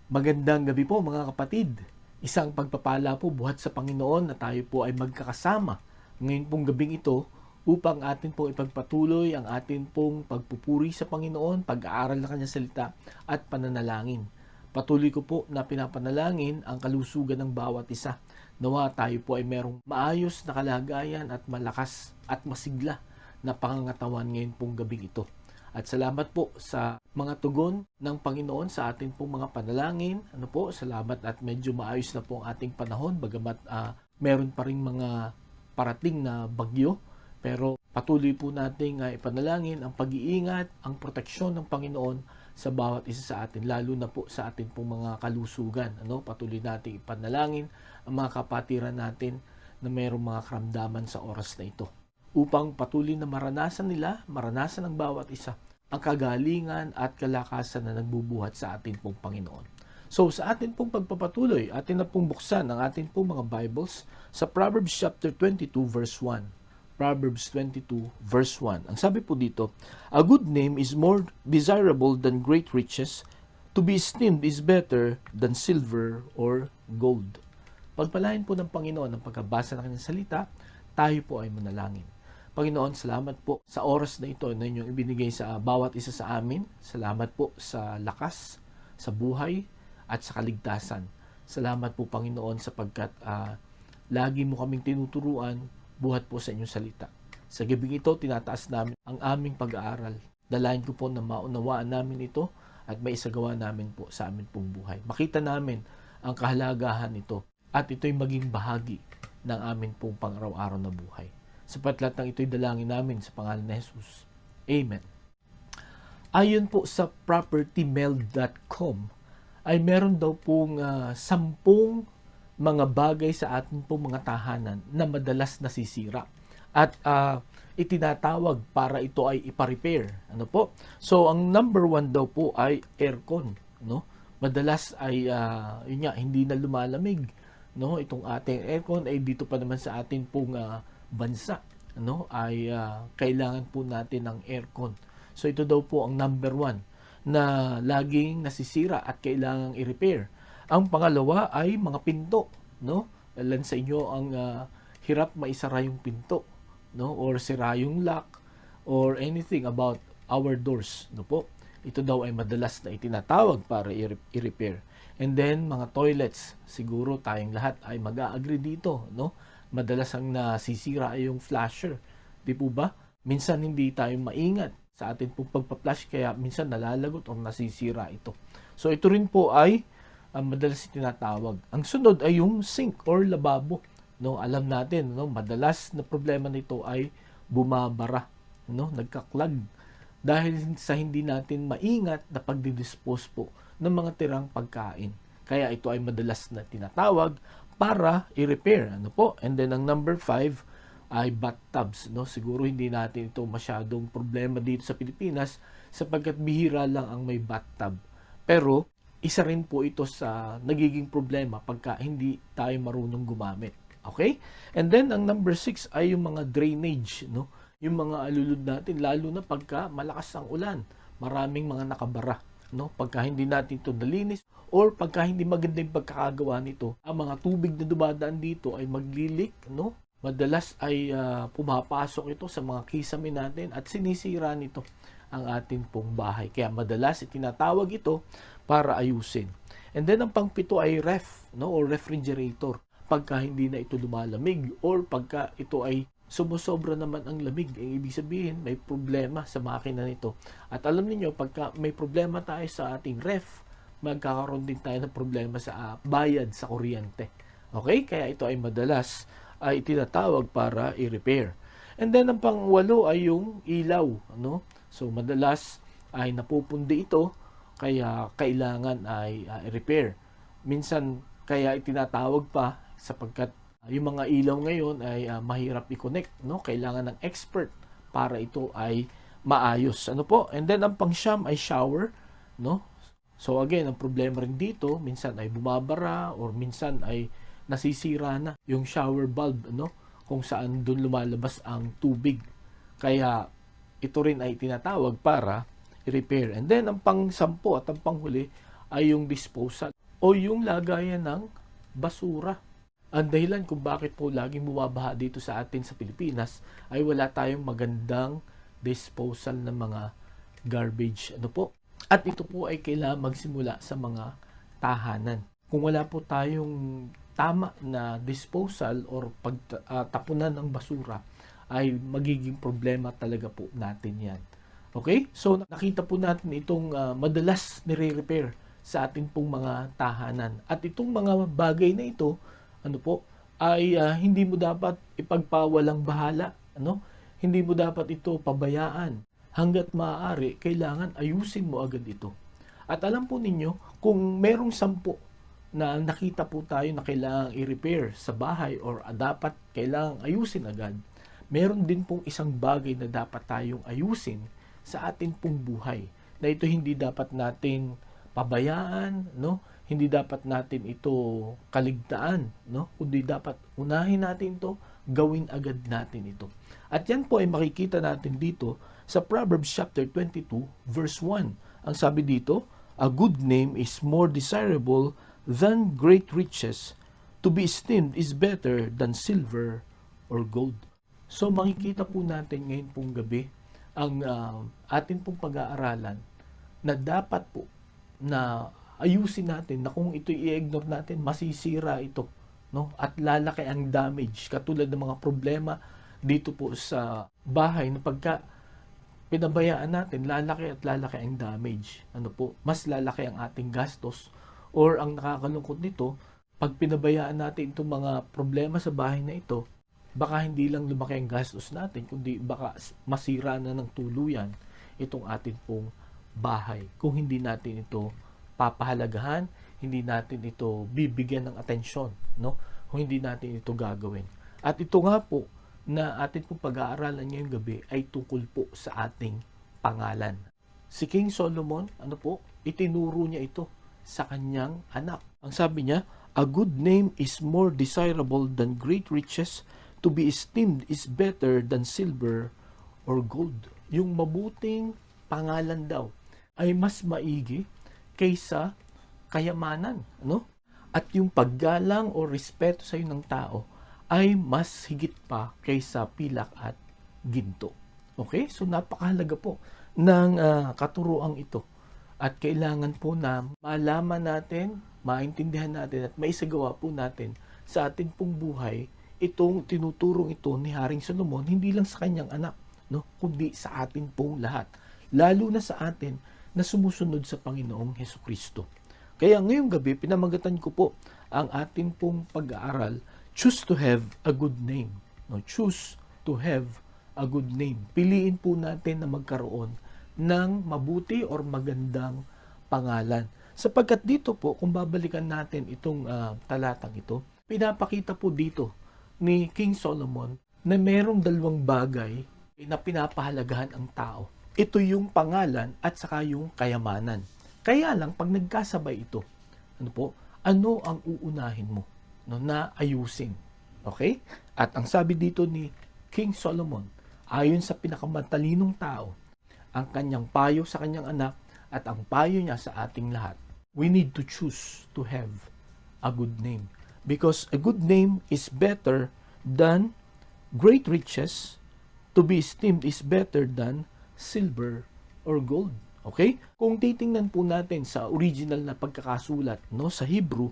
Magandang gabi po mga kapatid. Isang pagpapala po buhat sa Panginoon na tayo po ay magkakasama ngayon pong gabing ito upang atin pong ipagpatuloy ang atin pong pagpupuri sa Panginoon, pag-aaral ng Kanyang salita at pananalangin. Patuloy ko po na pinapanalangin ang kalusugan ng bawat isa. Nawa tayo po ay merong maayos na kalagayan at malakas at masigla na pangangatawan ngayon pong gabing ito. At salamat po sa mga tugon ng Panginoon sa ating pong mga panalangin. Salamat at medyo maayos na po ang ating panahon bagamat meron pa ring mga parating na bagyo. Pero patuloy po nating ipanalangin ang pag-iingat, ang proteksyon ng Panginoon sa bawat isa sa atin, lalo na po sa ating pong mga kalusugan. Patuloy nating ipanalangin ang mga kapatiran natin na mayroong mga karamdaman sa oras na ito, upang patuloy na maranasan ng bawat isa ang kagalingan at kalakasan na nagbubuhat sa atin pong Panginoon. So sa atin pong pagpapatuloy, atin na pong buksan ang atin pong mga Bibles sa Proverbs chapter 22 verse 1. Proverbs 22 verse 1. Ang sabi po dito, "A good name is more desirable than great riches. To be esteemed is better than silver or gold." Pagpalain po ng Panginoon ang pagkabasa ng Kanyang salita, tayo po ay manalangin. Panginoon, salamat po sa oras na ito na inyong ibinigay sa bawat isa sa amin. Salamat po sa lakas, sa buhay, at sa kaligtasan. Salamat po, Panginoon, sapagkat lagi mo kaming tinuturuan buhat po sa inyong salita. Sa gabing ito, tinataas namin ang aming pag-aaral. Dalayan ko po na maunawaan namin ito at maisagawa namin po sa amin pong buhay. Makita namin ang kahalagahan nito at ito'y maging bahagi ng amin pong pang-araw-araw na buhay. Sapagkat ng ito'y dalangin namin sa pangalan ni Jesus. Amen. Ayon po sa propertymail.com, ay meron daw pong 10 mga bagay sa ating pong mga tahanan na madalas nasisira. At itinatawag para ito ay ipa-repair. So, ang number 1 daw po ay aircon. Madalas ay hindi na lumalamig. Itong ating aircon ay dito pa naman sa ating pong bansa ay kailangan po natin ng aircon. So ito daw po ang number 1 na laging nasisira at kailangang i-repair. Ang pangalawa ay mga pinto. Ilan sa inyo ang hirap maisara yung pinto, or sira yung lock or anything about our doors. Ito daw ay madalas na itinatawag para i-repair. And then mga toilets, siguro tayong lahat ay mag-a-agree dito, madalas ang nasisira ay yung flasher. Di po ba? Minsan hindi tayo maingat sa atin pong pagpa-flash kaya minsan nalalagot o nasisira ito. So ito rin po ay madalas tinatawag. Ang sunod ay yung sink or lababo. Alam natin, madalas na problema nito ay bumabara, nagkaklag dahil sa hindi natin maingat na pagdidispose po ng mga tirang pagkain. Kaya ito ay madalas na tinatawag para i-repair. And then ang number 5 ay bathtubs. Siguro hindi natin ito masyadong problema dito sa Pilipinas sapagkat bihira lang ang may bathtub. Pero isa rin po ito sa nagiging problema pagka hindi tayo marunong gumamit. Okay? And then ang number 6 ay yung mga drainage. Yung mga alulod natin, lalo na pagka malakas ang ulan. Maraming mga nakabara. Pagka hindi natin ito nalinis or pagka hindi maganda yung pagkakagawa nito, ang mga tubig na dumadaan dito ay maglilik, madalas ay pumapasok ito sa mga kisame natin at sinisira nito ang ating pong bahay. Kaya madalas itinatawag ito para ayusin. And then ang pangpito ay ref, or refrigerator. Pagka hindi na ito lumalamig or pagka ito ay sumusobra naman ang lamig, ibig sabihin may problema sa makina nito. At alam niyo, pagka may problema tayo sa ating ref, magkakaroon din tayo ng problema sa bayad sa kuryente. Okay? Kaya ito ay madalas ay tinatawag para i-repair. And then ang pang-8 ay yung ilaw. So madalas ay napupundi ito, kaya kailangan ay i-repair. Minsan kaya itinatawag pa sapagkat yung mga ilaw ngayon ay mahirap i-connect, Kailangan ng expert para ito ay maayos. And then ang pang-9 ay shower, So again, ang problema rin dito, minsan ay bumabara or minsan ay nasisira na yung shower bulb, kung saan doon lumalabas ang tubig. Kaya ito rin ay tinatawag para i-repair. And then ang pang-10 at ang panghuli ay yung disposal. o yung lagayan ng basura. Ang dahilan kung bakit po laging bumabaha dito sa atin sa Pilipinas ay wala tayong magandang disposal ng mga garbage. Ano po? At ito po ay kailangan magsimula sa mga tahanan. Kung wala po tayong tama na disposal or pagtapunan ng basura, ay magiging problema talaga po natin yan. Okay? So, nakita po natin itong madalas nire-repair sa ating pong mga tahanan. At itong mga bagay na ito, ano po, ay hindi mo dapat ipagpawalang bahala. Ano? Hindi mo dapat ito pabayaan. Hanggat maaari, kailangan ayusin mo agad ito. At alam po ninyo, kung merong 10 na nakita po tayo na kailangang i-repair sa bahay or dapat kailangang ayusin agad, meron din pong isang bagay na dapat tayong ayusin sa atin pong buhay. Na ito hindi dapat nating pabayaan, no? Hindi dapat natin ito kaligtaan, no? Kundi dapat unahin natin ito, gawin agad natin ito. At yan po ay makikita natin dito sa Proverbs chapter 22 verse 1. Ang sabi dito, a good name is more desirable than great riches. To be esteemed is better than silver or gold. So makikita po natin ngayon pong gabi ang atin pong pag-aaralan na dapat po na ayusin natin na kung ito i-ignore natin, masisira ito, no? At lalaki ang damage, katulad ng mga problema dito po sa bahay na pagka pinabayaan natin, lalaki at lalaki ang damage. Ano po? Mas lalaki ang ating gastos, or ang nakakalungkot nito, pag pinabayaan natin itong mga problema sa bahay na ito, baka hindi lang lumaki ang gastos natin, kundi baka masira na ng tuluyan itong ating pong bahay. Kung hindi natin ito papahalagahan, hindi natin ito bibigyan ng atensyon, no? Kung hindi natin ito gagawin. At ito nga po na atin pong pag-aaralan ngayong gabi ay tungkol po sa ating pangalan. Si King Solomon, ano po, itinuro niya ito sa kanyang anak. Ang sabi niya, a good name is more desirable than great riches. To be esteemed is better than silver or gold. Yung mabuting pangalan daw ay mas maigi kaysa kayamanan, ano? At yung paggalang o respeto sa iyo ng tao ay mas higit pa kaysa pilak at ginto. Okay? So napakahalaga po ng katuruang ito. At kailangan po na malaman natin, maintindihan natin at maisagawa po natin sa atin pong buhay itong tinuturong ito ni Haring Solomon, hindi lang sa kanyang anak, no? Kundi sa atin pong lahat. Lalo na sa atin na sumusunod sa Panginoong Hesukristo. Kaya ngayong gabi, pinamagatan ko po ang atin pong pag-aaral, choose to have a good name. No? Choose to have a good name. Piliin po natin na magkaroon ng mabuti or magandang pangalan. Sapagkat dito po, kung babalikan natin itong talatang ito, pinapakita po dito ni King Solomon na merong 2 bagay na pinapahalagahan ang tao. Ito yung pangalan at saka yung kayamanan. Kaya lang, pag nagkasabay ito, ano ang uunahin mo, no, na ayusin? Okay? At ang sabi dito ni King Solomon, ayon sa pinakamatalinong tao, ang kanyang payo sa kanyang anak at ang payo niya sa ating lahat, we need to choose to have a good name. Because a good name is better than great riches. To be esteemed is better than silver or gold. Okay? Kung titingnan po natin sa original na pagkakasulat, no, sa Hebrew,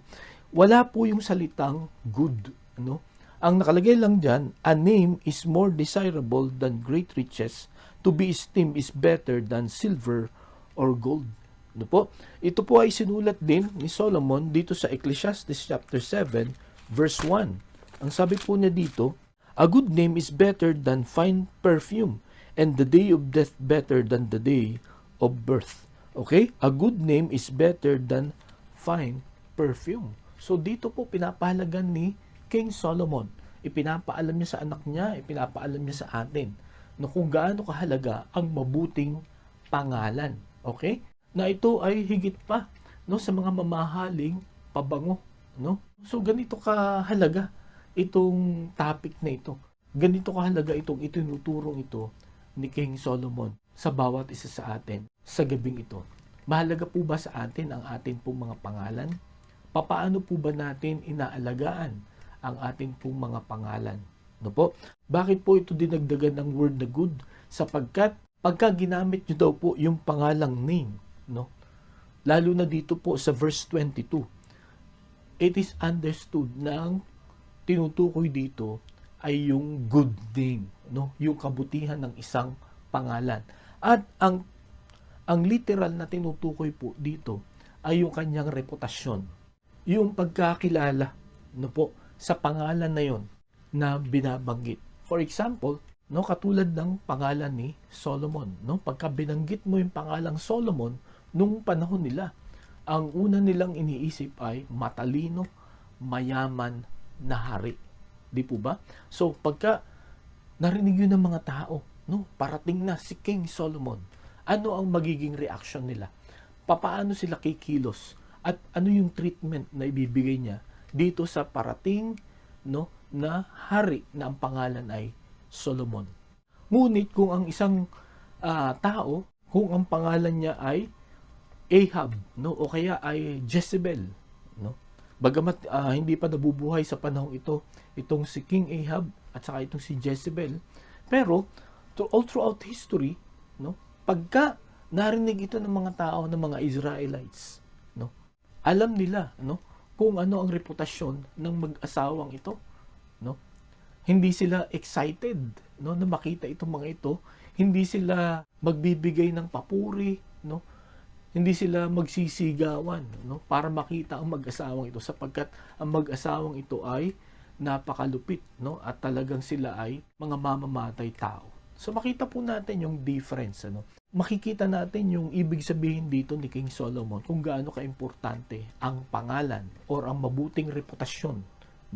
wala po yung salitang good, no? Ang nakalagay lang diyan, a name is more desirable than great riches. To be esteemed is better than silver or gold. Ano po? Ito po ay sinulat din ni Solomon dito sa Ecclesiastes chapter 7 verse 1. Ang sabi po niya dito, a good name is better than fine perfume, and the day of death better than the day of birth. Okay? A good name is better than fine perfume. So dito po pinapahalagan ni King Solomon. Ipinapaalam niya sa anak niya, ipinapaalam niya sa atin na kung gaano kahalaga ang mabuting pangalan. Okay? Na ito ay higit pa, no, sa mga mamahaling pabango, no? So ganito kahalaga itong topic na ito. Ganito kahalaga itong itinuturong ito ni King Solomon sa bawat isa sa atin sa gabing ito. Mahalaga po ba sa atin ang atin pong mga pangalan? papaano po ba natin inaalagaan ang ating pong mga pangalan? No po? Bakit po ito dinagdagan ng word na good? Sapagkat pagka ginamit nyo daw po yung pangalang name, no? Lalo na dito po sa verse 22, it is understood na ang tinutukoy dito ay yung good name, no? Yung kabutihan ng isang pangalan. At ang literal na tinutukoy po dito ay yung kanyang reputasyon. Yung pagkakilala, no po, sa pangalan na yon na binabanggit. For example, no, katulad ng pangalan ni Solomon, no? Pagka binanggit mo yung pangalang Solomon, nung panahon nila, ang una nilang iniisip ay matalino, mayaman na hari. Di po ba? So, pagka narinig yun ng mga tao, no, parating na si King Solomon, ano ang magiging reaction nila? Papaano sila kikilos? At ano yung treatment na ibibigay niya dito sa parating, no, na hari na ang pangalan ay Solomon? Ngunit kung ang isang tao, kung ang pangalan niya ay Ahab, no, o kaya ay Jezebel, no, bagamat hindi pa nabubuhay sa panahong ito itong si King Ahab at saka itong si Jezebel, pero all throughout history, no, pagka narinig ito ng mga tao, ng mga Israelites, no, alam nila, no, kung ano ang reputasyon ng mag-asawang ito, no. Hindi sila excited, no, na makita itong mga ito, hindi sila magbibigay ng papuri, no, hindi sila magsisigawan, no, para makita ang mag-asawang ito, sapagkat ang mag-asawang ito ay napakalupit, no, at talagang sila ay mga mamamatay tao. So makita po natin yung difference, ano. Makikita natin yung ibig sabihin dito ni King Solomon kung gaano kaimportante ang pangalan or ang mabuting reputasyon,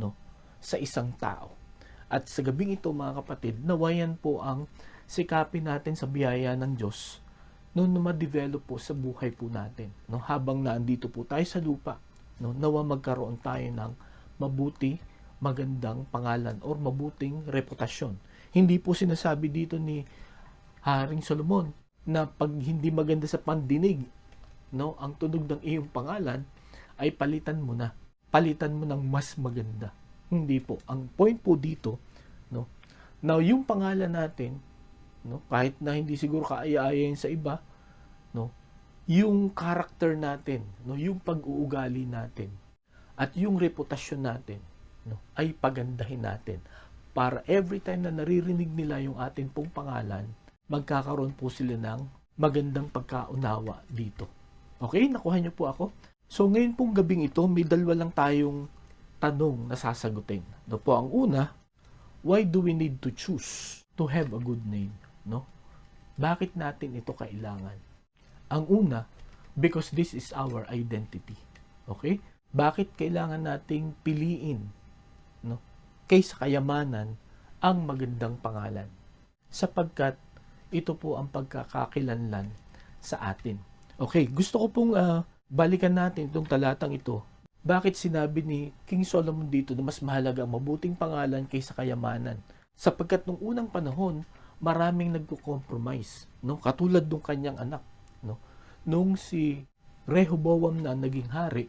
no, sa isang tao. At sa gabing ito, mga kapatid, nawayan po ang sikapin natin sa biyaya ng Diyos no ma-develop po sa buhay po natin, no, habang naandito po tayo sa lupa, no, nawa magkaroon tayo ng mabuti, magandang pangalan or mabuting reputasyon. Hindi po sinasabi dito ni Haring Solomon na pag hindi maganda sa pandinig, no, ang tunog ng iyong pangalan ay palitan mo na. Palitan mo ng mas maganda. Hindi po. Ang point po dito, no, now yung pangalan natin, no, kahit na hindi siguro kaaya-ayain sa iba, no, yung character natin, no, yung pag-uugali natin at yung reputasyon natin, no, ay pagandahin natin para every time na naririnig nila yung ating pong pangalan, magkakaroon po sila ng magandang pagkaunawa dito. Okay, nakuha niyo po ako. So ngayon pong gabing ito, may dalawa lang tayong tanong na sasagutin. No po, ang una, why do we need to choose to have a good name? No? Bakit natin ito kailangan? Ang una, because this is our identity. Okay? Bakit kailangan nating piliin, no, kaysa kayamanan ang magandang pangalan? Sapagkat ito po ang pagkakakilanlan sa atin. Okay, gusto ko pong balikan natin itong talatang ito. Bakit sinabi ni King Solomon dito na mas mahalaga ang mabuting pangalan kaysa kayamanan? Sapagkat nung unang panahon, maraming nagko-compromise, no? Katulad nung kanyang anak, no? Nung si Rehoboam na naging hari,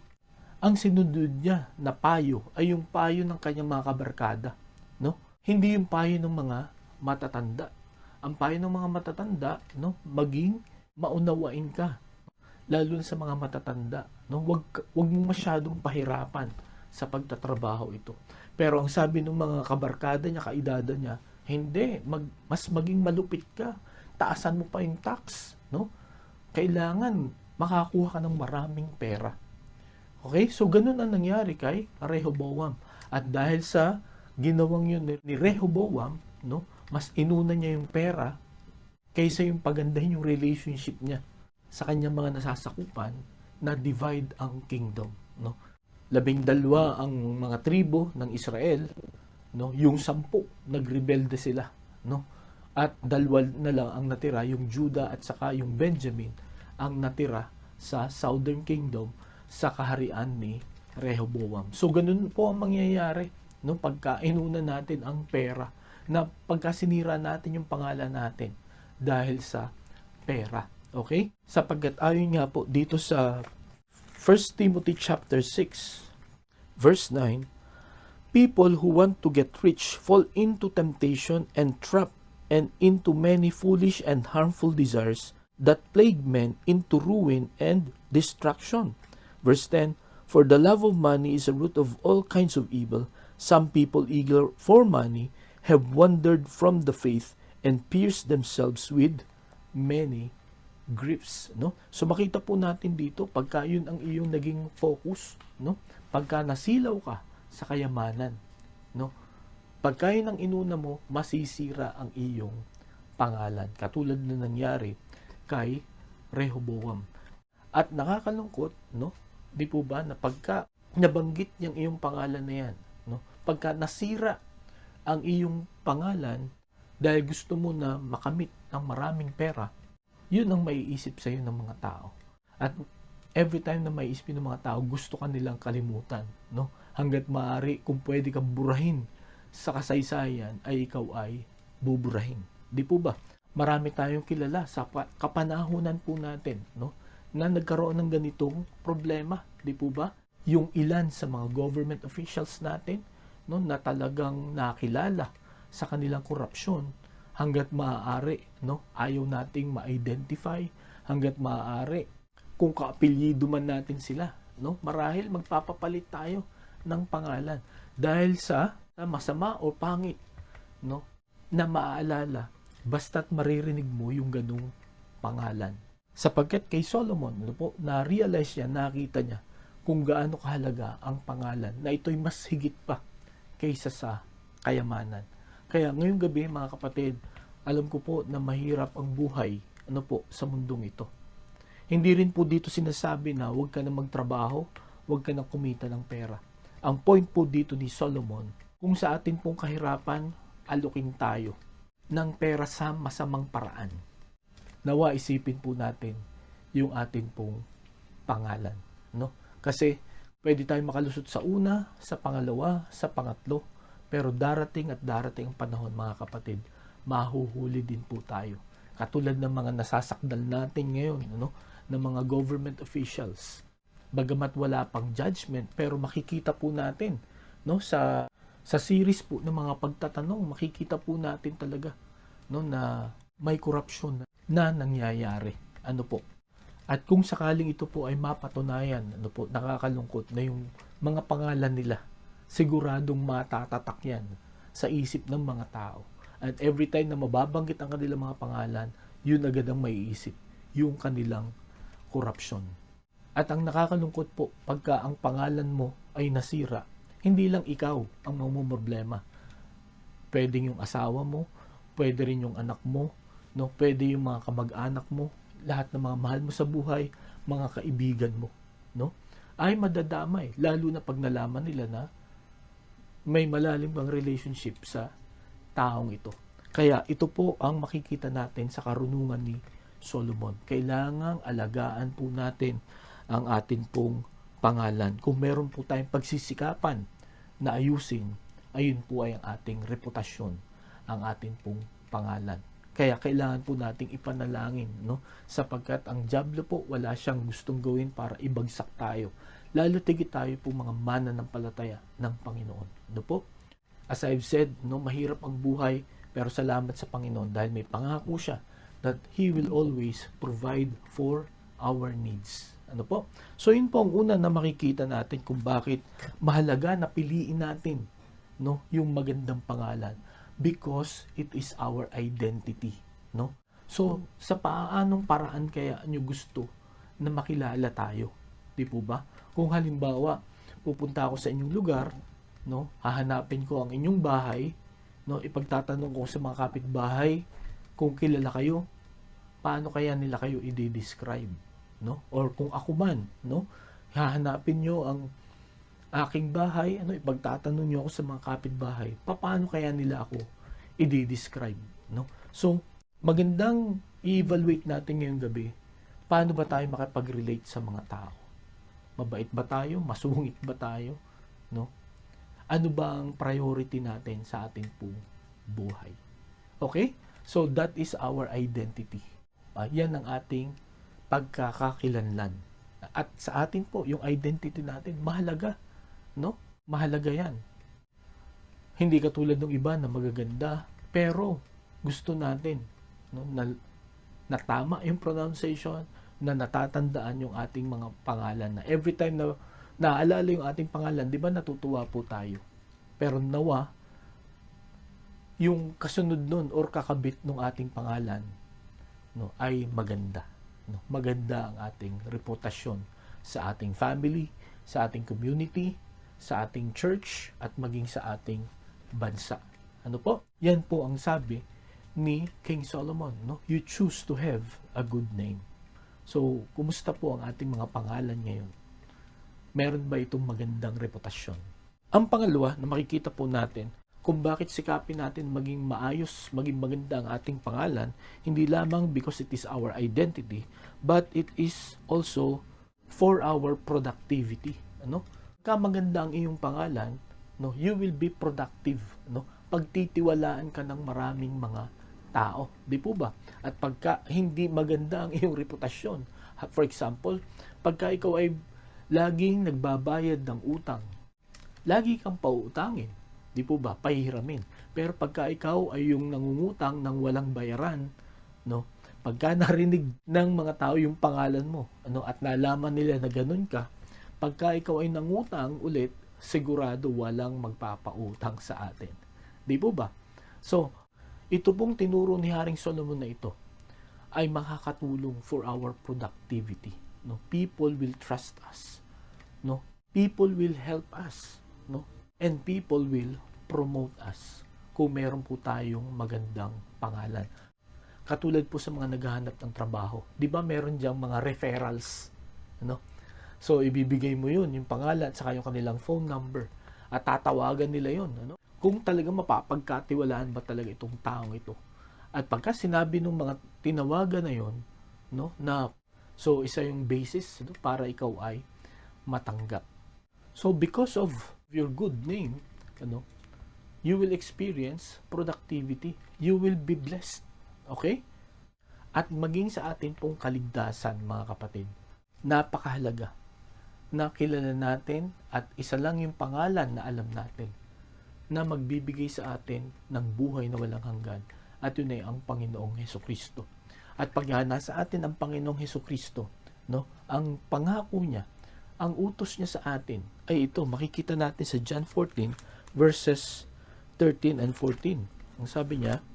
ang sinunod niya na payo ay yung payo ng kanyang mga kabarkada, no? Hindi yung payo ng mga matatanda. Ang payo ng mga matatanda, no, maging maunawain ka, lalo na sa mga matatanda, no? Wag mong masyadong pahirapan sa pagtatrabaho ito. Pero ang sabi ng mga kabarkada niya, kaedada niya, hindi, mas maging malupit ka. Taasan mo pa yung tax, no? Kailangan makakuha ka ng maraming pera. Okay? So ganun ang nangyari kay Rehoboam. At dahil sa ginawang yun ni Rehoboam, no, mas inuna niya yung pera kaysa yung pagandahin yung relationship niya sa kanyang mga nasasakupan, na divide ang kingdom, no? 12 ang mga tribo ng Israel, no? Yung 10 nagrebelde sila, no? At 2 na lang ang natira, yung Judah at saka yung Benjamin ang natira sa Southern Kingdom sa kaharian ni Rehoboam. So ganun po ang mangyayari, no, pagka inuna natin ang pera, na pagka sinira natin yung pangalan natin dahil sa pera. Okay? Sapagkat ayon nga po dito sa 1 Timothy chapter 6, verse 9, people who want to get rich fall into temptation and trap and into many foolish and harmful desires that plague men into ruin and destruction. Verse 10, for the love of money is a root of all kinds of evil. Some people eager for money have wandered from the faith and pierced themselves with many griefs, no? So makita po natin dito, pagka yun ang iyong naging focus, no? Pagka nasilaw ka sa kayamanan, no? Pagka yun ang inuna mo, masisira ang iyong pangalan. Katulad na nangyari kay Rehoboam. At nakakalungkot, no? Di po ba na pagka nabanggit yung iyong pangalan na yan, no? Pagka nasira ang iyong pangalan dahil gusto mo na makamit ng maraming pera, yun ang maiisip sa iyo ng mga tao. At every time na maiisip ng mga tao, gusto ka nilang kalimutan, no? Hangga't maaari, kung pwede kang burahin sa kasaysayan, ay ikaw ay buburahin. Di po ba? Marami tayong kilala sa kapanahunan po natin, no? Na nagkaroon ng ganitong problema, di po ba? Yung ilan sa mga government officials natin, no, na talagang nakilala sa kanilang korupsyon, hangga't maaari, no, ayaw nating ma-identify, hangga't maaari, kung kaapelyido man natin sila, no, marahil magpapapalit tayo ng pangalan dahil sa masama o pangit, no, na maaalala basta't maririnig mo yung ganung pangalan. Sapagkat kay Solomon, no po, na-realize niya, nakita niya kung gaano kahalaga ang pangalan, na ito'y mas higit pa kaysa sa kayamanan. Kaya ngayong gabi, mga kapatid, alam ko po na mahirap ang buhay, ano po, sa mundong ito. Hindi rin po dito sinasabi na huwag ka na magtrabaho, huwag ka na kumita ng pera. Ang point po dito ni Solomon, kung sa atin pong kahirapan, alukin tayo ng pera sa masamang paraan. Nawa isipin po natin yung atin pong pangalan, no? Kasi pwede tayong makalusot sa una, sa pangalawa, sa pangatlo, pero darating ang panahon, mga kapatid, mahuhuli din po tayo. Katulad ng mga nasasakdal natin ngayon, no, ng mga government officials. Bagamat wala pang judgment, pero makikita po natin, no, sa series po ng mga pagtatanong, makikita po natin talaga, no, na may korupsyon na nangyayari. Ano po? At kung sakaling ito po ay mapatunayan, ano po, nakakalungkot na yung mga pangalan nila, siguradong matatatak yan sa isip ng mga tao. At every time na mababanggit ang kanilang mga pangalan, yun agad ang maiisip, yung kanilang korupsyon. At ang nakakalungkot po, pagka ang pangalan mo ay nasira, hindi lang ikaw ang mamumroblema. Pwedeng yung asawa mo, pwede rin yung anak mo, no? Pwede yung mga kamag-anak mo, lahat ng mga mahal mo sa buhay, mga kaibigan mo, no? Ay madadamay, lalo na pag nalaman nila na may malalim bang relationship sa taong ito. Kaya ito po ang makikita natin sa karunungan ni Solomon. Kailangang alagaan po natin ang atin pong pangalan. Kung meron po tayong pagsisikapan na ayusin, ayun po ay ang ating reputasyon, ang atin pong pangalan. Kaya kailangan po nating ipanalangin, no? Sapagkat ang diablo po, wala siyang gustong gawin para ibagsak tayo. Lalo tigit tayo po mga mananampalataya ng Panginoon. No po? As I've said, no, mahirap ang buhay, pero salamat sa Panginoon dahil may pangako siya that He will always provide for our needs. Ano po? So yun po ang una na makikita natin kung bakit mahalaga na piliin natin, no, yung magandang pangalan, because it is our identity, no? So sa paanong paraan kaya nyo gusto na makilala tayo? Di po ba? Kung halimbawa pupunta ako sa inyong lugar, no, hahanapin ko ang inyong bahay, no, ipagtatanong ko sa mga kapitbahay kung kilala kayo, paano kaya nila kayo i-describe, no? Or kung ako man, no, hahanapin nyo ang aking bahay, ano, ipagtatanong nyo ako sa mga kapitbahay, paano kaya nila ako i-describe, no? So magandang i-evaluate natin ngayong gabi, paano ba tayo makapag-relate sa mga tao? Mabait ba tayo? Masungit ba tayo? No? Ano ba ang priority natin sa ating pong buhay? Okay? So that is our identity. Yan ang ating pagkakakilanlan. At sa atin po, yung identity natin, mahalaga, no? Mahalaga yan. Hindi katulad ng iba na magaganda, pero gusto natin, no, na tama yung pronunciation, na natatandaan yung ating mga pangalan, na every time na naalala yung ating pangalan, di ba natutuwa po tayo. Pero nawa, yung kasunod nun or kakabit ng ating pangalan, no, ay maganda. No? Maganda ang ating reputasyon sa ating family, sa ating community, sa ating church, at maging sa ating bansa. Ano po? Yan po ang sabi ni King Solomon. No? You choose to have a good name. So, kumusta po ang ating mga pangalan ngayon? Meron ba itong magandang reputasyon? Ang pangalawa na makikita po natin kung bakit sikapin natin maging maayos, maging maganda ang ating pangalan, hindi lamang because it is our identity, but it is also for our productivity. Ano? Pagka maganda ang iyong pangalan, no, you will be productive. No? Pagtitiwalaan ka ng maraming mga tao. Di po ba? At pagka hindi maganda ang iyong reputasyon, for example, pagka ikaw ay laging nagbabayad ng utang, lagi kang pauutangin, di po ba? Pahihiramin. Pero pagka ikaw ay yung nangungutang ng walang bayaran, no? Pagka narinig ng mga tao yung pangalan mo, ano, at nalaman nila na ganun ka, pagka ikaw ay nangutang ulit, sigurado walang magpapautang sa atin. Di po ba? So, ito pong tinuro ni Haring Solomon na ito ay makakatulong for our productivity. No? People will trust us. No? People will help us. No? And people will promote us kung meron po tayong magandang pangalan. Katulad po sa mga naghahanap ng trabaho. Di ba meron diyang mga referrals? Ano? So, ibibigay mo yun, yung pangalan, saka yung kanilang phone number. At tatawagan nila yun. Ano? Kung talagang mapapagkatiwalaan ba talaga itong taong ito. At pagka sinabi ng mga tinawagan na yun, no, na, so isa yung basis, no, para ikaw ay matanggap. So, because of your good name, ano, you will experience productivity. You will be blessed. Okay? At maging sa atin pong kaligtasan, mga kapatid, napakahalaga na kilala natin at isa lang yung pangalan na alam natin na magbibigay sa atin ng buhay na walang hanggan. At yun ay ang Panginoong Hesukristo. At pag nasa atin ang Panginoong Hesukristo, no, ang pangako niya, ang utos niya sa atin, ay ito, makikita natin sa John 14, verses 13 and 14. Ang sabi niya,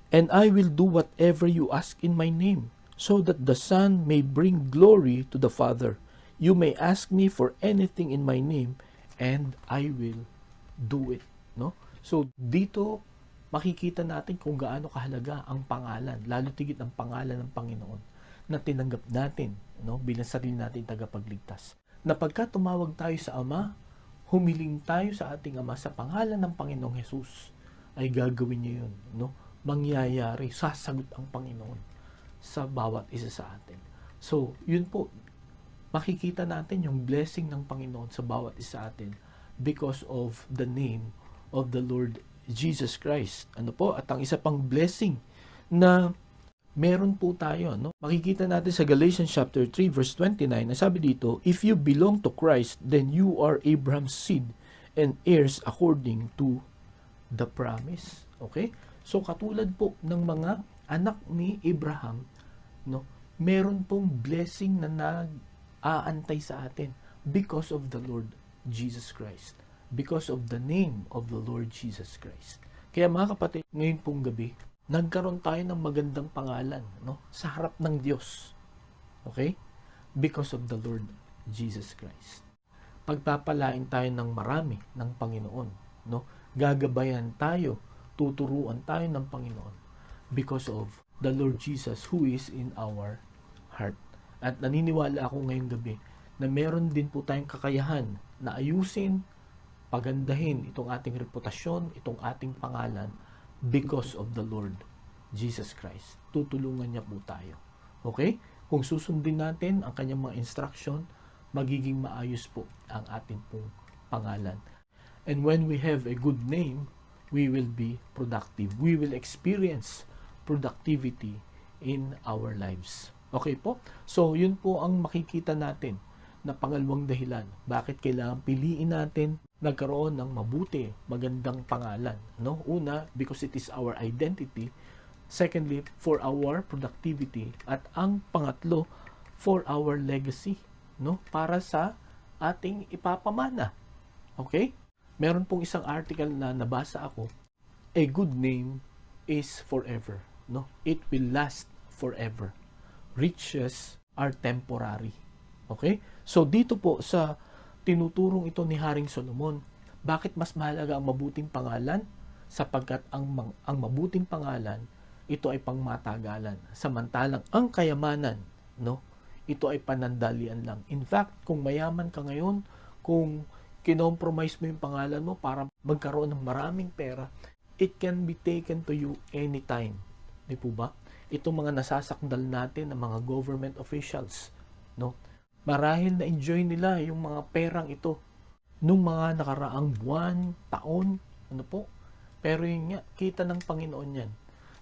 "And I will do whatever you ask in my name, so that the Son may bring glory to the Father. You may ask me for anything in my name, and I will do it." No? So, dito, makikita natin kung gaano kahalaga ang pangalan, lalo tigit ang pangalan ng Panginoon na tinanggap natin, no, bilang sarili natin tagapagligtas. Na pagka tumawag tayo sa Ama, humiling tayo sa ating Ama sa pangalan ng Panginoong Hesus, ay gagawin niya yun. No? Mangyayari, sasagot ang Panginoon sa bawat isa sa atin. So, yun po, makikita natin yung blessing ng Panginoon sa bawat isa sa atin because of the name of the Lord Jesus Christ. Ano po? At ang isa pang blessing na meron po tayo, no? Makikita natin sa Galatians chapter 3 verse 29, na sabi dito, "If you belong to Christ, then you are Abraham's seed and heirs according to the promise." Okay? So katulad po ng mga anak ni Abraham, no? Meron pong blessing na nag-aantay sa atin because of the Lord Jesus Christ. Because of the name of the Lord Jesus Christ. Kaya mga kapatid, ngayon pong gabi, nagkaroon tayo ng magandang pangalan, no, sa harap ng Diyos. Okay? Because of the Lord Jesus Christ. Pagpapalain tayo ng marami ng Panginoon, no? Gagabayan tayo, tuturuan tayo ng Panginoon because of the Lord Jesus who is in our heart. At naniniwala ako ngayong gabi na meron din po tayong kakayahan na ayusin, pagandahin itong ating reputasyon, itong ating pangalan because of the Lord Jesus Christ. Tutulungan niya po tayo. Okay? Kung susundin natin ang kanyang mga instruction, magiging maayos po ang ating pong pangalan. And when we have a good name, we will be productive. We will experience productivity in our lives. Okay po? So, yun po ang makikita natin na pangalawang dahilan bakit kailangan piliin natin nagkaroon ng mabuti, magandang pangalan, no? Una, because it is our identity. Secondly, for our productivity. At ang pangatlo, for our legacy, no? Para sa ating ipapamana. Okay? Meron pong isang article na nabasa ako. A good name is forever, no? It will last forever. Riches are temporary. Okay? So dito po sa tinuturong ito ni Haring Solomon, bakit mas mahalaga ang mabuting pangalan? Sapagkat ang mabuting pangalan, ito ay pangmatagalan. Samantalang ang kayamanan, no? Ito ay panandalian lang. In fact, kung mayaman ka ngayon, kung kinompromise mo yung pangalan mo para magkaroon ng maraming pera, it can be taken to you anytime. Di po ba? Itong mga nasasakdal natin ng mga government officials, no? Marahil na-enjoy nila yung mga perang ito nung mga nakaraang buwan, taon, ano po. Pero yun nga, kita ng Panginoon yan.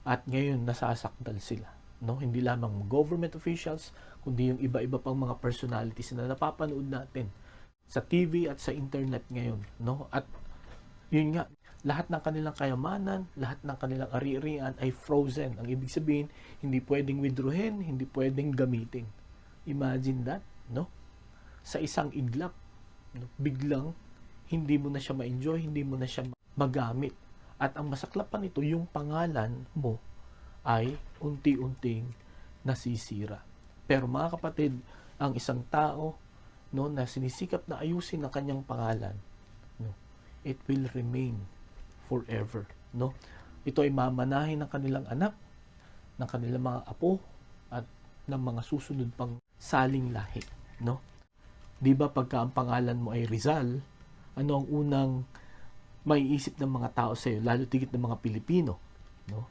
At ngayon, nasasakdal sila. No? Hindi lamang government officials, kundi yung iba-iba pang mga personalities na napapanood natin sa TV at sa internet ngayon. No? At yun nga, lahat ng kanilang kayamanan, lahat ng kanilang ari-arian ay frozen. Ang ibig sabihin, hindi pwedeng withdrawin, hindi pwedeng gamitin. Imagine that, no? Sa isang iglap, no? Biglang hindi mo na siya ma-enjoy, hindi mo na siya magamit. At ang masaklap pa nito, yung pangalan mo ay unti-unting nasisira. Pero mga kapatid, ang isang tao, no, na sinisikap na ayusin ang kanyang pangalan, no, it will remain forever, no? Ito ay mamanahin ng kanilang anak, ng kanilang mga apo, at ng mga susunod pang saling lahi, no? 'Di ba pagka ang pangalan mo ay Rizal, ano ang unang maiisip ng mga tao sa iyo, lalo tigit ng mga Pilipino, no?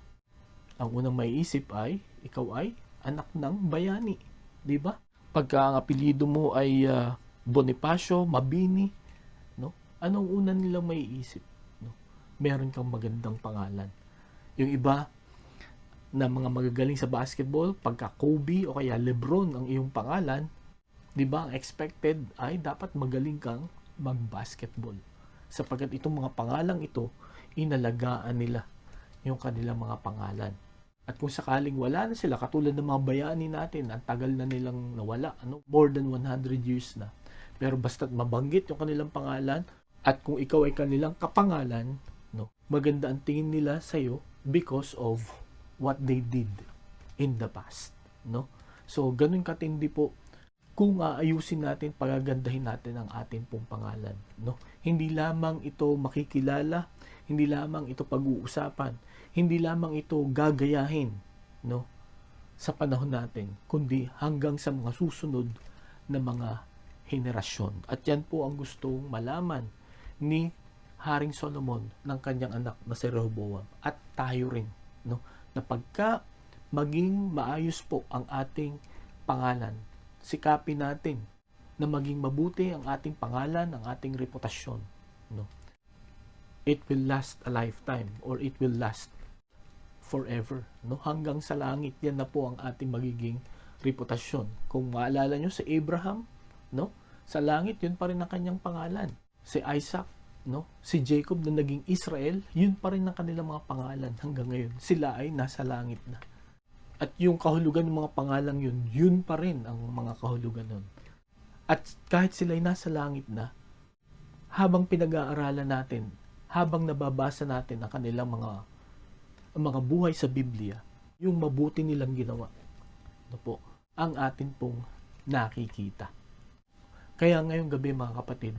Ang unang maiisip ay ikaw ay anak ng bayani, 'di ba? Pagka ang apelyido mo ay Bonifacio, Mabini, no? Anong unang nilang maiisip, no? Meron kang magandang pangalan. Yung iba na mga magagaling sa basketball, pagka Kobe o kaya Lebron ang iyong pangalan, 'di ba? Ang expected ay dapat magaling kang mag-basketball. Sapagkat itong mga pangalang ito, inalagaan nila yung kanilang mga pangalan. At kung sakaling wala na sila, katulad ng mga bayani natin, ang tagal na nilang nawala, ano? More than 100 years na. Pero basta't mabanggit yung kanilang pangalan, at kung ikaw ay kanilang kapangalan, no, maganda ang tingin nila sa iyo because of what they did in the past, no? So, ganun katindi po kung aayusin natin, pagagandahin natin ang ating pong pangalan, no? Hindi lamang ito makikilala, hindi lamang ito pag-uusapan, hindi lamang ito gagayahin, no, sa panahon natin, kundi hanggang sa mga susunod na mga henerasyon. At yan po ang gustong malaman ni Haring Solomon ng kanyang anak na si Rehoboam, at tayo rin, no, na pagka maging maayos po ang ating pangalan, sikapin natin na maging mabuti ang ating pangalan, ang ating reputasyon, no. It will last a lifetime, or it will last forever, no? Hanggang sa langit, yan na po ang ating magiging reputasyon. Kung maalala nyo si Abraham, no? Sa langit, yun pa rin ang kanyang pangalan. Si Isaac, no? Si Jacob na naging Israel, yun pa rin ang kanilang mga pangalan hanggang ngayon. Sila ay nasa langit na. At yung kahulugan ng mga pangalang yun, yun pa rin ang mga kahulugan nun. At kahit sila ay nasa langit na, habang pinag-aaralan natin, habang nababasa natin ang kanilang mga buhay sa Biblia, yung mabuti nilang ginawa, ano po, ang atin pong nakikita. Kaya ngayong gabi mga kapatid,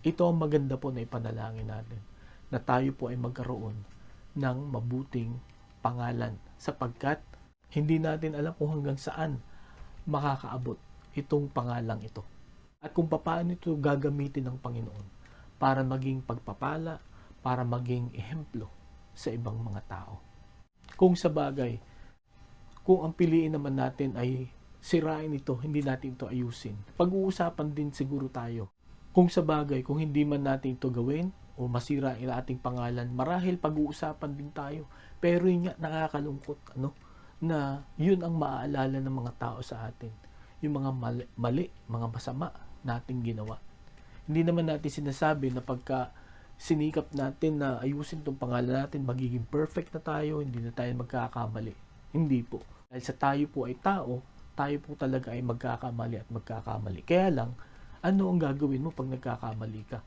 ito ang maganda po na ipanalangin natin, na tayo po ay magkaroon ng mabuting pangalan, sapagkat hindi natin alam kung hanggang saan makakaabot itong pangalang ito. At kung paano ito gagamitin ng Panginoon para maging pagpapala, para maging ehemplo sa ibang mga tao. Kung sa bagay, kung ang piliin naman natin ay sirain ito, hindi natin ito ayusin, pag-uusapan din siguro tayo. Kung sa bagay, kung hindi man natin ito gawin o masira ang ating pangalan, marahil pag-uusapan din tayo. Pero yun nga, nakakalungkot, ano, na yun ang maaalala ng mga tao sa atin. Yung mga mali, mga masama nating ginawa. Hindi naman natin sinasabi na pagka sinikap natin na ayusin itong pangalan natin, magiging perfect na tayo, hindi na tayo magkakamali. Hindi po. Dahil sa tayo po ay tao, tayo po talaga ay magkakamali at magkakamali. Kaya lang, ano ang gagawin mo pag nagkakamali ka?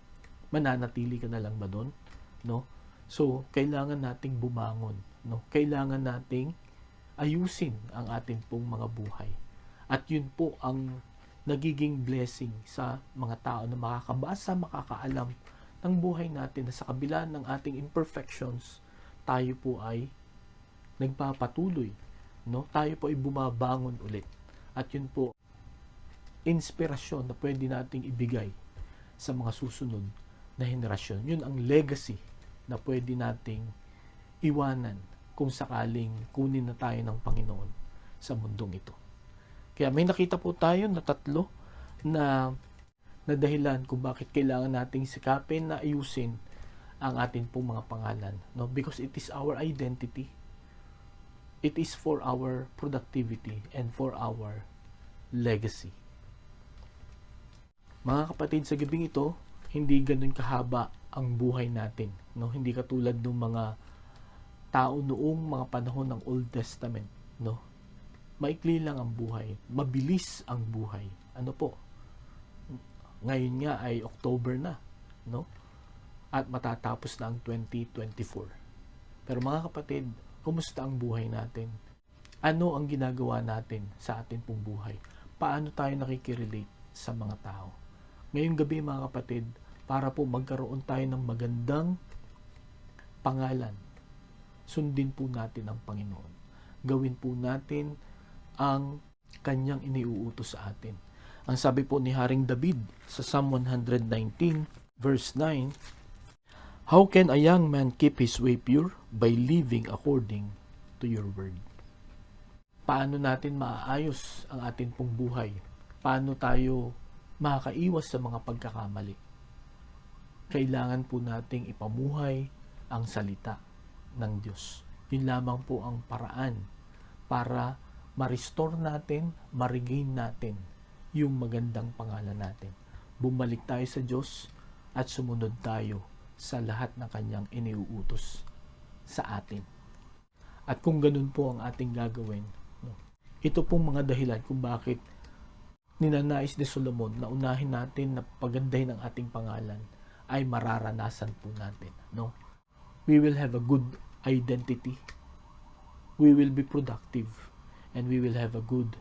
Mananatili ka na lang ba doon? No? So, kailangan nating bumangon. No? Kailangan nating ayusin ang ating pong mga buhay. At yun po ang nagiging blessing sa mga tao na makakabasa, makakaalam ng buhay natin na sa kabila ng ating imperfections, tayo po ay nagpapatuloy. No? Tayo po ay bumabangon ulit. At yun po, inspirasyon na pwede nating ibigay sa mga susunod na henerasyon. Yun ang legacy na pwede nating iwanan kung sakaling kunin na tayo ng Panginoon sa mundong ito. Kaya may nakita po tayo na 3 na dahilan kung bakit kailangan nating sikapin na ayusin ang ating pong mga pangalan. No? Because it is our identity. It is for our productivity and for our legacy. Mga kapatid, sa gabing ito, hindi ganun kahaba ang buhay natin. No? Hindi katulad ng mga tao noong mga panahon ng Old Testament. No? Maikli lang ang buhay. Mabilis ang buhay. Ano po? Ngayon nga ay October na. No? At matatapos na ang 2024. Pero mga kapatid, kumusta ang buhay natin? Ano ang ginagawa natin sa ating pong buhay? Paano tayo nakikirelate sa mga tao? Ngayong gabi mga kapatid, para po magkaroon tayo ng magandang pangalan, sundin po natin ang Panginoon. Gawin po natin ang kanyang iniuutos sa atin. Ang sabi po ni Haring David sa Psalm 119 verse 9, "How can a young man keep his way pure? By living according to your word." Paano natin maaayos ang ating pong buhay? Paano tayo makakaiwas sa mga pagkakamali? Kailangan po nating ipamuhay ang salita ng Diyos. Yun lamang po ang paraan para ma-restore natin, ma-regain natin yung magandang pangalan natin. Bumalik tayo sa Diyos at sumunod tayo sa lahat ng kanyang iniuutos sa atin. At kung ganun po ang ating gagawin, ito pong mga dahilan kung bakit ninanais ni Solomon na unahin natin na pagandahin ang ating pangalan ay mararanasan po natin. No? We will have a good identity. We will be productive. And we will have a good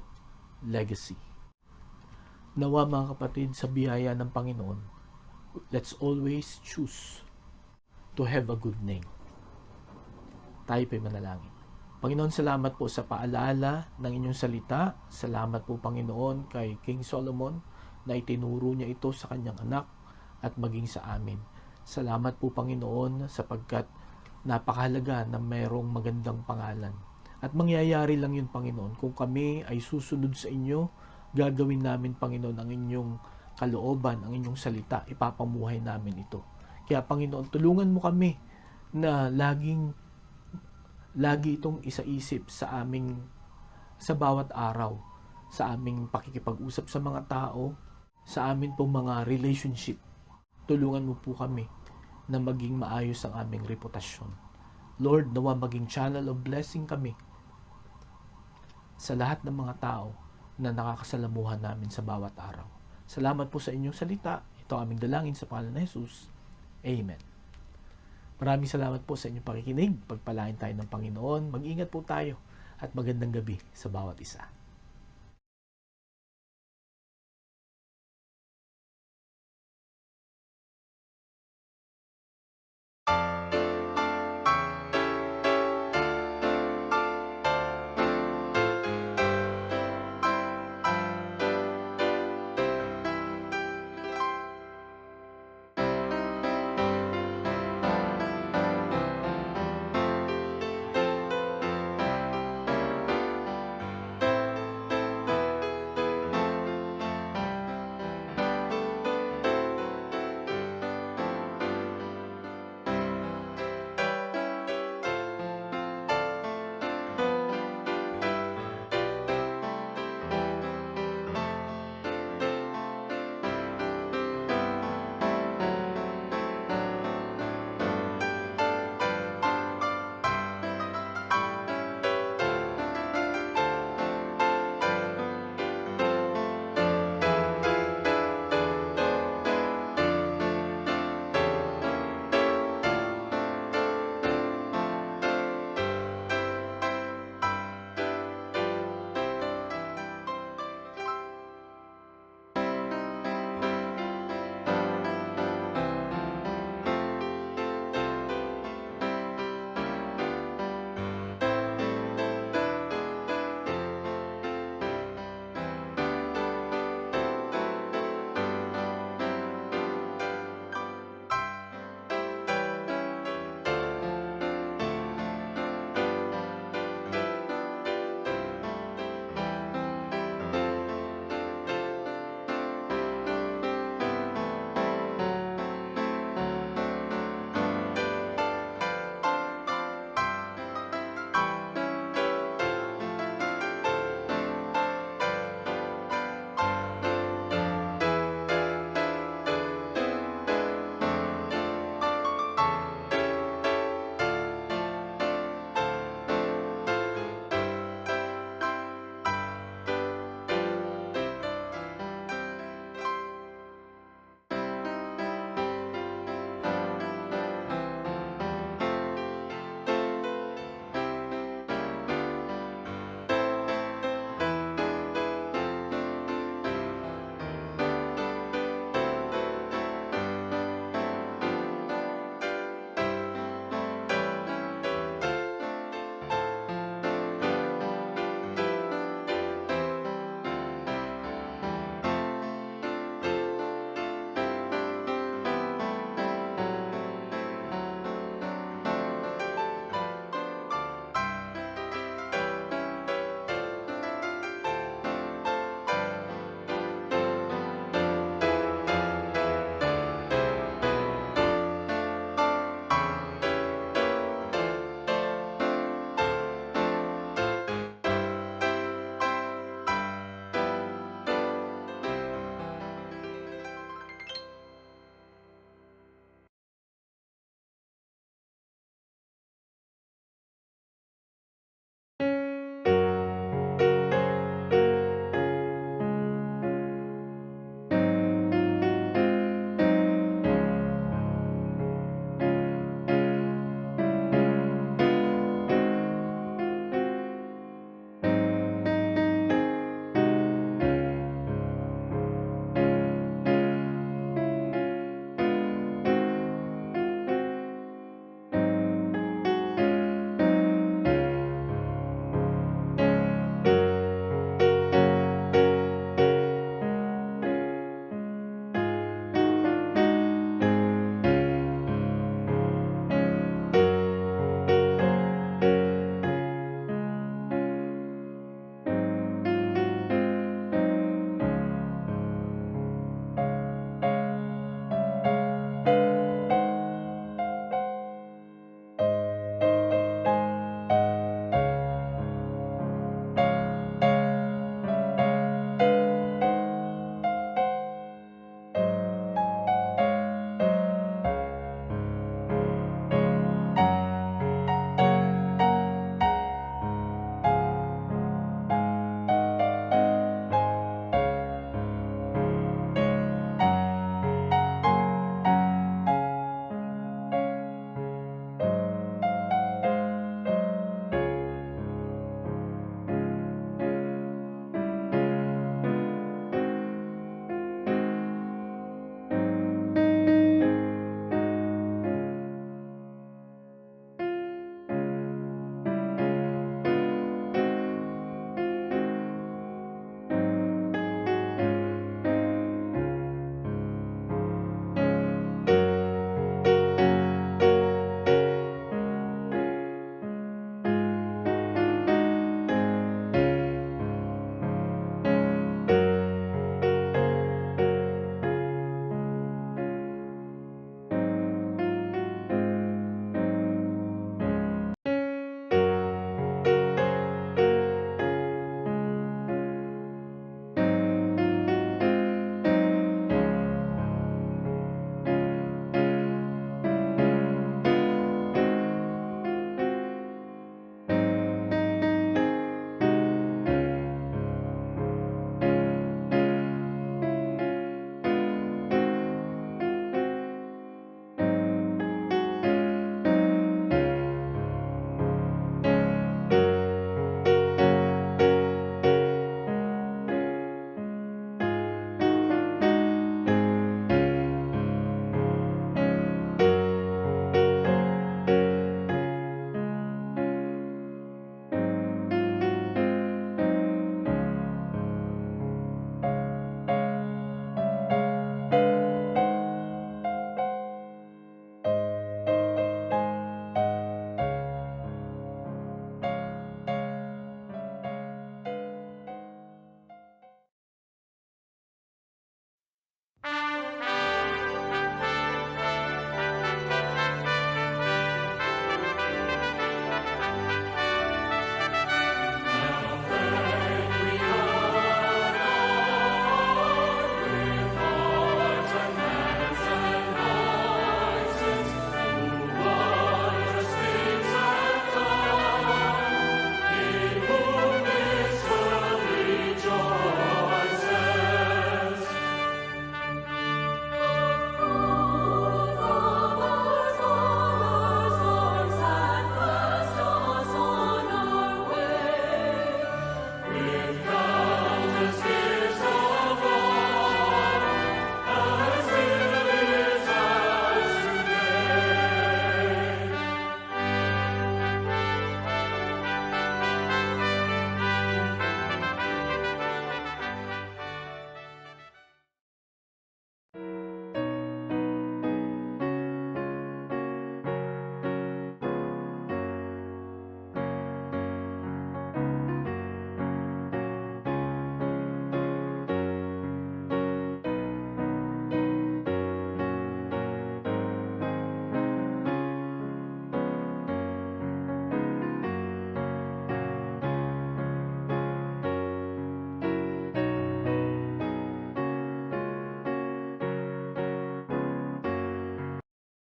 legacy. Nawa mga kapatid, sa biyaya ng Panginoon, let's always choose to have a good name. Tayo po'y manalangin. Panginoon, salamat po sa paalala ng inyong salita. Salamat po, Panginoon, kay King Solomon na itinuro niya ito sa kanyang anak at maging sa amin. Salamat po, Panginoon, sapagkat napakahalaga na mayroong magandang pangalan. At mangyayari lang yun, Panginoon, kung kami ay susunod sa inyo, gagawin namin, Panginoon, ang inyong kalooban, ang inyong salita, ipapamuhay namin ito. Kaya, Panginoon, tulungan mo kami na lagi itong isaisip sa bawat araw, sa aming pakikipag-usap sa mga tao, sa amin pong mga relationship. Tulungan mo po kami na maging maayos ang aming reputasyon. Lord, nawa maging channel of blessing kami sa lahat ng mga tao na nakakasalamuhan namin sa bawat araw. Salamat po sa inyong salita. Ito ang aming dalangin sa pangalan ni Jesus. Amen. Maraming salamat po sa inyong pakikinig. Pagpalain tayo ng Panginoon. Mag-ingat po tayo at magandang gabi sa bawat isa.